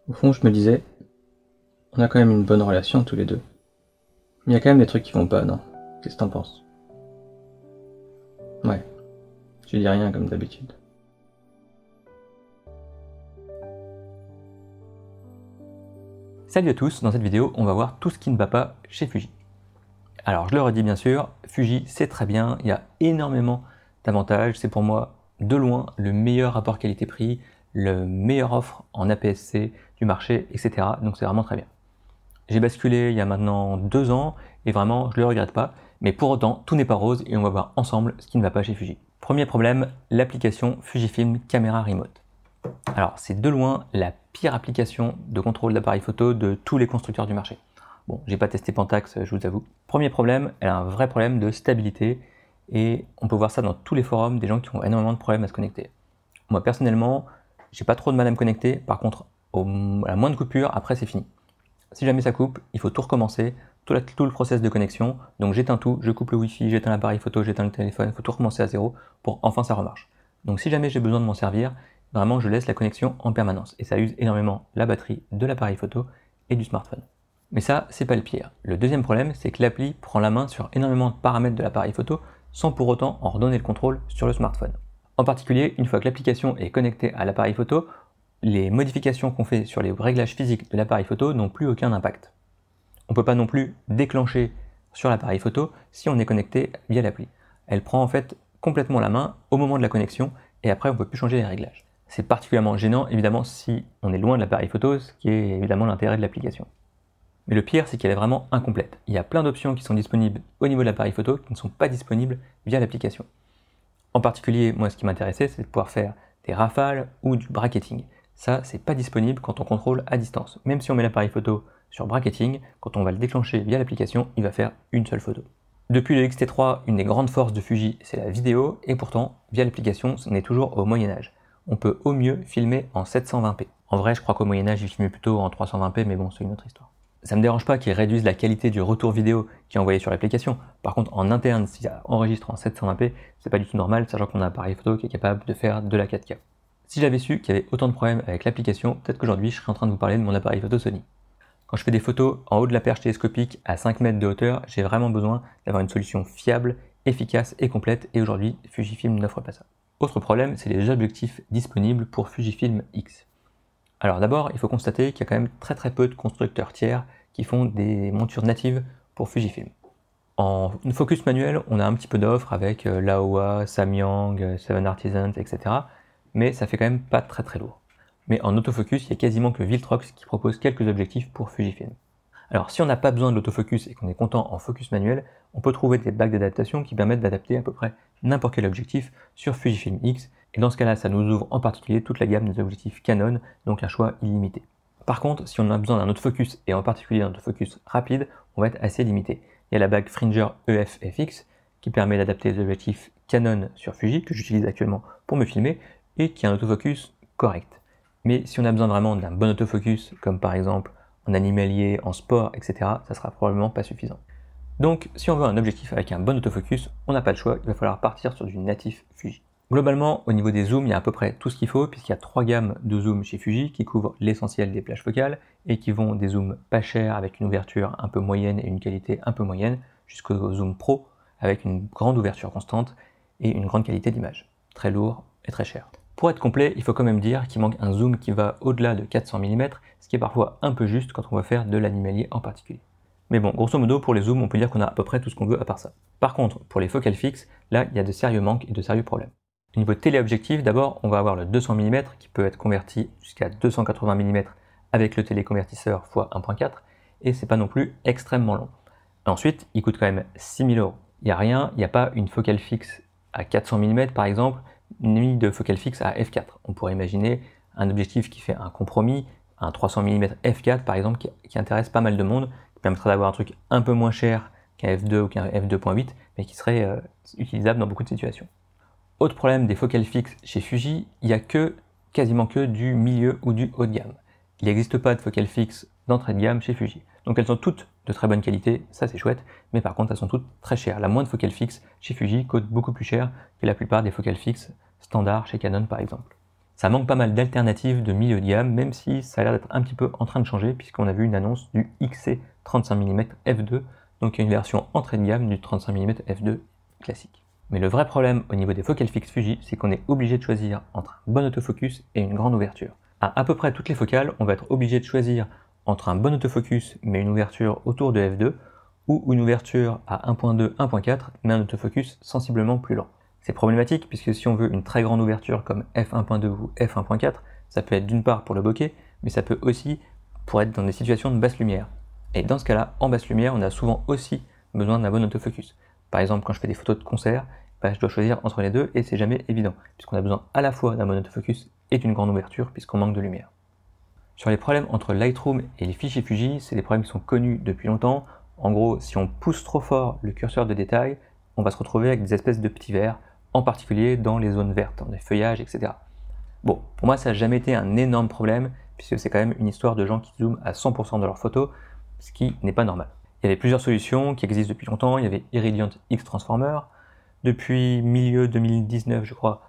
Au fond, je me disais, on a quand même une bonne relation tous les deux. Mais il y a quand même des trucs qui vont pas, non? Qu'est-ce que t'en penses? Ouais, tu dis rien comme d'habitude. Salut à tous, dans cette vidéo, on va voir tout ce qui ne va pas chez Fuji. Alors, je le redis bien sûr, Fuji c'est très bien, il y a énormément d'avantages, c'est pour moi de loin le meilleur rapport qualité-prix, le meilleur offre en APS-C du marché, etc. Donc c'est vraiment très bien. J'ai basculé il y a maintenant 2 ans et vraiment je ne le regrette pas, mais pour autant tout n'est pas rose et on va voir ensemble ce qui ne va pas chez Fuji. Premier problème, l'application Fujifilm Camera Remote. Alors, c'est de loin la pire application de contrôle d'appareil photo de tous les constructeurs du marché. Bon, j'ai pas testé Pentax, je vous avoue. Premier problème, elle a un vrai problème de stabilité et on peut voir ça dans tous les forums des gens qui ont énormément de problèmes à se connecter. Moi, personnellement, j'ai pas trop de mal à me connecter. Par contre, à la moindre coupure, après, c'est fini. Si jamais ça coupe, il faut tout recommencer, tout le process de connexion. Donc, j'éteins tout, je coupe le Wi-Fi, j'éteins l'appareil photo, j'éteins le téléphone, il faut tout recommencer à zéro pour enfin ça remarche. Donc, si jamais j'ai besoin de m'en servir, vraiment, je laisse la connexion en permanence et ça use énormément la batterie de l'appareil photo et du smartphone. Mais ça, c'est pas le pire. Le deuxième problème, c'est que l'appli prend la main sur énormément de paramètres de l'appareil photo sans pour autant en redonner le contrôle sur le smartphone. En particulier, une fois que l'application est connectée à l'appareil photo, les modifications qu'on fait sur les réglages physiques de l'appareil photo n'ont plus aucun impact. On ne peut pas non plus déclencher sur l'appareil photo si on est connecté via l'appli. Elle prend en fait complètement la main au moment de la connexion et après on ne peut plus changer les réglages. C'est particulièrement gênant évidemment si on est loin de l'appareil photo, ce qui est évidemment l'intérêt de l'application. Mais le pire, c'est qu'elle est vraiment incomplète. Il y a plein d'options qui sont disponibles au niveau de l'appareil photo qui ne sont pas disponibles via l'application. En particulier, moi ce qui m'intéressait, c'est de pouvoir faire des rafales ou du bracketing. Ça, c'est pas disponible quand on contrôle à distance. Même si on met l'appareil photo sur bracketing, quand on va le déclencher via l'application, il va faire une seule photo. Depuis le X-T3, une des grandes forces de Fuji, c'est la vidéo, et pourtant, via l'application, on est toujours au Moyen-Âge. On peut au mieux filmer en 720p. En vrai, je crois qu'au Moyen-Âge, ils filmaient plutôt en 320p, mais bon, c'est une autre histoire. Ça me dérange pas qu'ils réduisent la qualité du retour vidéo qui est envoyé sur l'application. Par contre, en interne, si ça enregistre en 720p, c'est pas du tout normal, sachant qu'on a un appareil photo qui est capable de faire de la 4K. Si j'avais su qu'il y avait autant de problèmes avec l'application, peut-être qu'aujourd'hui, je serais en train de vous parler de mon appareil photo Sony. Quand je fais des photos en haut de la perche télescopique à 5 mètres de hauteur, j'ai vraiment besoin d'avoir une solution fiable, efficace et complète, et aujourd'hui, Fujifilm n'offre pas ça. Autre problème, c'est les objectifs disponibles pour Fujifilm X. Alors d'abord, il faut constater qu'il y a quand même très peu de constructeurs tiers qui font des montures natives pour Fujifilm. En focus manuel, on a un petit peu d'offres avec Laowa, Samyang, Seven Artisans, etc. Mais ça fait quand même pas très lourd. Mais en autofocus, il y a quasiment que Viltrox qui propose quelques objectifs pour Fujifilm. Alors si on n'a pas besoin de l'autofocus et qu'on est content en focus manuel, on peut trouver des bacs d'adaptation qui permettent d'adapter à peu près n'importe quel objectif sur Fujifilm X, et dans ce cas-là, ça nous ouvre en particulier toute la gamme des objectifs Canon, donc un choix illimité. Par contre, si on a besoin d'un autofocus, et en particulier d'un autofocus rapide, on va être assez limité. Il y a la bague Fringer EF FX qui permet d'adapter les objectifs Canon sur Fuji, que j'utilise actuellement pour me filmer, et qui a un autofocus correct. Mais si on a besoin vraiment d'un bon autofocus, comme par exemple en animalier, en sport, etc., ça sera probablement pas suffisant. Donc, si on veut un objectif avec un bon autofocus, on n'a pas le choix, il va falloir partir sur du natif Fuji. Globalement, au niveau des zooms, il y a à peu près tout ce qu'il faut, puisqu'il y a 3 gammes de zooms chez Fuji qui couvrent l'essentiel des plages focales et qui vont des zooms pas chers avec une ouverture un peu moyenne et une qualité un peu moyenne, jusqu'au zoom pro avec une grande ouverture constante et une grande qualité d'image. Très lourd et très cher. Pour être complet, il faut quand même dire qu'il manque un zoom qui va au-delà de 400 mm, ce qui est parfois un peu juste quand on va faire de l'animalier en particulier. Mais bon, grosso modo, pour les zooms, on peut dire qu'on a à peu près tout ce qu'on veut à part ça. Par contre, pour les focales fixes, là, il y a de sérieux manques et de sérieux problèmes. Au niveau téléobjectif, d'abord, on va avoir le 200 mm qui peut être converti jusqu'à 280 mm avec le téléconvertisseur x 1.4 et c'est pas non plus extrêmement long. Ensuite, il coûte quand même 6 000 €. Il n'y a rien, il n'y a pas une focale fixe à 400 mm par exemple, ni de focale fixe à f4. On pourrait imaginer un objectif qui fait un compromis, un 300 mm f4 par exemple, qui intéresse pas mal de monde, qui permettrait d'avoir un truc un peu moins cher qu'un f2 ou qu'un f2.8, mais qui serait utilisable dans beaucoup de situations. Autre problème des focales fixes chez Fuji, il n'y a quasiment que du milieu ou du haut de gamme. Il n'existe pas de focales fixes d'entrée de gamme chez Fuji. Donc elles sont toutes de très bonne qualité, ça c'est chouette, mais par contre elles sont toutes très chères. La moindre focale fixe chez Fuji coûte beaucoup plus cher que la plupart des focales fixes standards chez Canon par exemple. Ça manque pas mal d'alternatives de milieu de gamme, même si ça a l'air d'être un petit peu en train de changer, puisqu'on a vu une annonce du XC 35 mm f2, donc il y a une version entrée de gamme du 35 mm f2 classique. Mais le vrai problème au niveau des focales fixes Fuji, c'est qu'on est obligé de choisir entre un bon autofocus et une grande ouverture. À peu près toutes les focales, on va être obligé de choisir entre un bon autofocus mais une ouverture autour de f2, ou une ouverture à 1.2, 1.4, mais un autofocus sensiblement plus lent. C'est problématique puisque si on veut une très grande ouverture comme f1.2 ou f1.4, ça peut être d'une part pour le bokeh, mais ça peut aussi pour être dans des situations de basse lumière. Et dans ce cas-là, en basse lumière, on a souvent aussi besoin d'un bon autofocus. Par exemple, quand je fais des photos de concert, je dois choisir entre les deux et c'est jamais évident, puisqu'on a besoin à la fois d'un bon autofocus et d'une grande ouverture, puisqu'on manque de lumière. Sur les problèmes entre Lightroom et les fichiers Fuji, c'est des problèmes qui sont connus depuis longtemps. En gros, si on pousse trop fort le curseur de détail, on va se retrouver avec des espèces de petits verres, en particulier dans les zones vertes, dans les feuillages, etc. Bon, pour moi, ça n'a jamais été un énorme problème, puisque c'est quand même une histoire de gens qui zooment à 100% de leurs photos, ce qui n'est pas normal. Il y avait plusieurs solutions qui existent depuis longtemps. Il y avait Iridiant X Transformer. Depuis milieu 2019, je crois,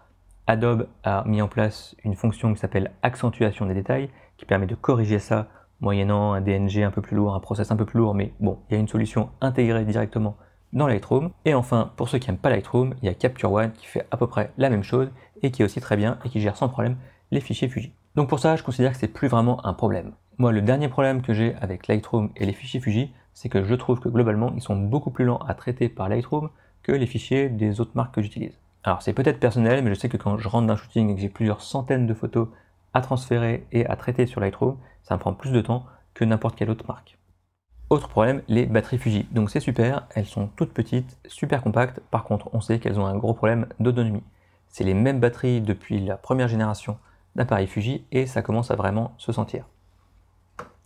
Adobe a mis en place une fonction qui s'appelle accentuation des détails, qui permet de corriger ça moyennant un DNG un peu plus lourd, un process un peu plus lourd, mais bon, il y a une solution intégrée directement dans Lightroom. Et enfin, pour ceux qui n'aiment pas Lightroom, il y a Capture One qui fait à peu près la même chose et qui est aussi très bien et qui gère sans problème les fichiers Fuji. Donc pour ça, je considère que c'est plus vraiment un problème. Moi, le dernier problème que j'ai avec Lightroom et les fichiers Fuji, c'est que je trouve que globalement, ils sont beaucoup plus lents à traiter par Lightroom que les fichiers des autres marques que j'utilise. Alors c'est peut-être personnel, mais je sais que quand je rentre d'un shooting et que j'ai plusieurs centaines de photos à transférer et à traiter sur Lightroom, ça me prend plus de temps que n'importe quelle autre marque. Autre problème, les batteries Fuji. Donc c'est super, elles sont toutes petites, super compactes, par contre on sait qu'elles ont un gros problème d'autonomie. C'est les mêmes batteries depuis la première génération d'appareils Fuji et ça commence à vraiment se sentir.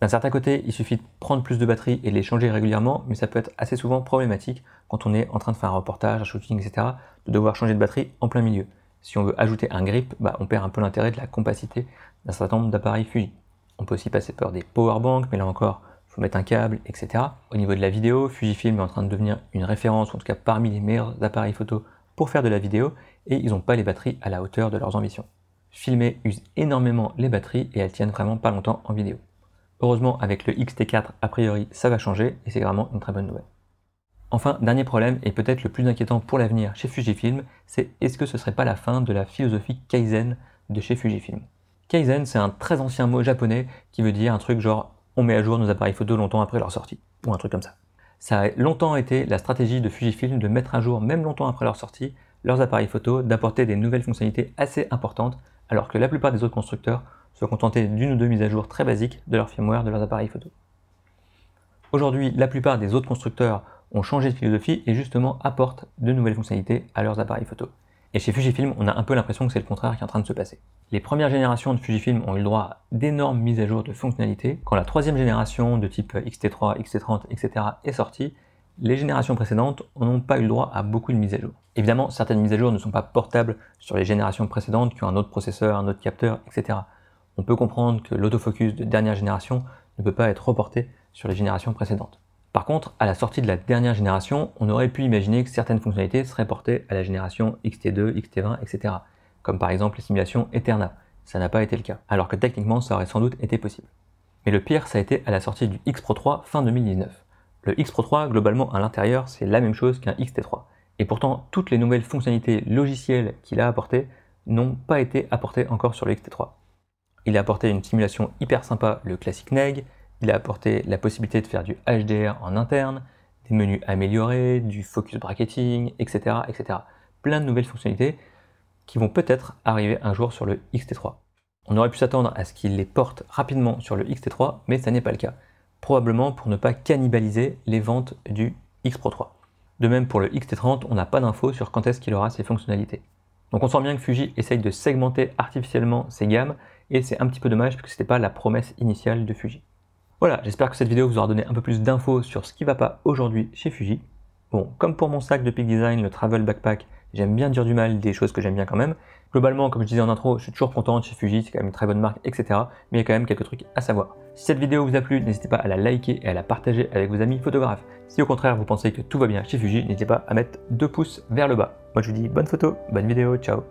D'un certain côté, il suffit de prendre plus de batterie et de les changer régulièrement, mais ça peut être assez souvent problématique quand on est en train de faire un reportage, un shooting, etc., de devoir changer de batterie en plein milieu. Si on veut ajouter un grip, on perd un peu l'intérêt de la compacité d'un certain nombre d'appareils Fuji. On peut aussi passer par des powerbanks, mais là encore, il faut mettre un câble, etc. Au niveau de la vidéo, Fujifilm est en train de devenir une référence, ou en tout cas parmi les meilleurs appareils photo pour faire de la vidéo, et ils n'ont pas les batteries à la hauteur de leurs ambitions. Filmer use énormément les batteries et elles tiennent vraiment pas longtemps en vidéo. Heureusement, avec le X-T4, a priori, ça va changer et c'est vraiment une très bonne nouvelle. Enfin, dernier problème, et peut-être le plus inquiétant pour l'avenir chez Fujifilm, c'est est-ce que ce serait pas la fin de la philosophie Kaizen de chez Fujifilm. Kaizen, c'est un très ancien mot japonais qui veut dire un truc genre on met à jour nos appareils photo longtemps après leur sortie, ou un truc comme ça. Ça a longtemps été la stratégie de Fujifilm de mettre à jour, même longtemps après leur sortie, leurs appareils photo, d'apporter des nouvelles fonctionnalités assez importantes, alors que la plupart des autres constructeurs se contenter d'une ou deux mises à jour très basiques de leur firmware de leurs appareils photo. Aujourd'hui, la plupart des autres constructeurs ont changé de philosophie et justement apportent de nouvelles fonctionnalités à leurs appareils photo. Et chez Fujifilm, on a un peu l'impression que c'est le contraire qui est en train de se passer. Les premières générations de Fujifilm ont eu le droit à d'énormes mises à jour de fonctionnalités. Quand la troisième génération de type X-T3, X-T30, etc. est sortie, les générations précédentes n'ont pas eu le droit à beaucoup de mises à jour. Évidemment, certaines mises à jour ne sont pas portables sur les générations précédentes qui ont un autre processeur, un autre capteur, etc. On peut comprendre que l'autofocus de dernière génération ne peut pas être reporté sur les générations précédentes. Par contre, à la sortie de la dernière génération, on aurait pu imaginer que certaines fonctionnalités seraient portées à la génération X-T2, X-T20, etc. Comme par exemple les simulations Eterna. Ça n'a pas été le cas, alors que techniquement ça aurait sans doute été possible. Mais le pire, ça a été à la sortie du X Pro 3 fin 2019. Le X Pro 3, globalement à l'intérieur, c'est la même chose qu'un X-T3. Et pourtant, toutes les nouvelles fonctionnalités logicielles qu'il a apportées n'ont pas été apportées encore sur le X-T3. Il a apporté une simulation hyper sympa, le classique NEG, il a apporté la possibilité de faire du HDR en interne, des menus améliorés, du focus bracketing, etc., etc. Plein de nouvelles fonctionnalités qui vont peut-être arriver un jour sur le X-T3. On aurait pu s'attendre à ce qu'il les porte rapidement sur le X-T3, mais ça n'est pas le cas. Probablement pour ne pas cannibaliser les ventes du X Pro 3. De même pour le X-T30, on n'a pas d'infos sur quand est-ce qu'il aura ces fonctionnalités. Donc on sent bien que Fuji essaye de segmenter artificiellement ses gammes, et c'est un petit peu dommage parce que ce n'était pas la promesse initiale de Fuji. Voilà, j'espère que cette vidéo vous aura donné un peu plus d'infos sur ce qui ne va pas aujourd'hui chez Fuji. Bon, comme pour mon sac de Peak Design, le Travel Backpack, j'aime bien dire du mal des choses que j'aime bien quand même. Globalement, comme je disais en intro, je suis toujours content de chez Fuji, c'est quand même une très bonne marque, etc. Mais il y a quand même quelques trucs à savoir. Si cette vidéo vous a plu, n'hésitez pas à la liker et à la partager avec vos amis photographes. Si au contraire vous pensez que tout va bien chez Fuji, n'hésitez pas à mettre 2 pouces vers le bas. Moi je vous dis bonne photo, bonne vidéo, ciao.